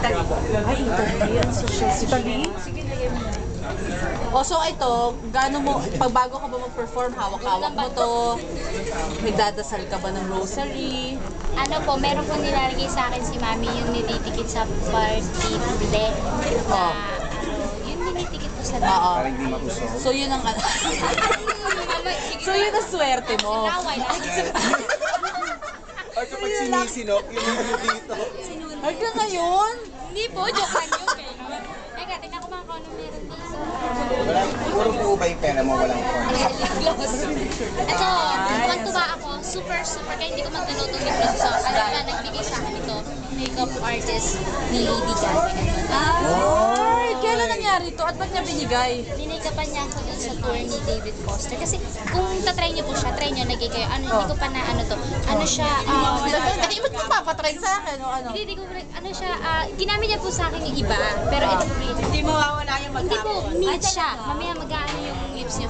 Italy. Ay, Italy. Ang social si Italy. Sige, lagyan mo. O, so ito, gaano mo, pag bago ka ba mag-perform, hawak-hawak mo to, nagdadasal ka ba ng rosary? Ano po, meron po nilalagay sa akin si Mami yung nititikit sa partite na yung nititikit po sa Oo. Parang hindi mausok. So, yun ang ano. So, yun ang swerte mo. Sinaway na. Or kapag sinisinok, yun yung ano dito. Hanggang ngayon? Hindi po, joke lang yun. Teka, tingnan ko mga kung ano meron dito. Wala, puro po ba yung pera mo, walang phone? Ito, tuwa ako, super, kaya hindi ko magluto ng lip so alam na, nagbigay sa akin ito, makeup artist ni Lady Gaga. Ay, kailan nangyari to? At ba't niya binigay? Ninikapan niya ako dun sa tour ni David Foster. Kasi kung tatry niyo po siya, try niyo, nagay kayo. Ano, hindi ko pa na ano to. Ano siya, Dali, ba't mo papatry sa akin o ano? hindi ko, ano siya, ginamit niya po sa akin yung iba. Pero ito po, Hindi mawawala yung hindi po, mid siya. Mamaya mag-ano yung lips niyo.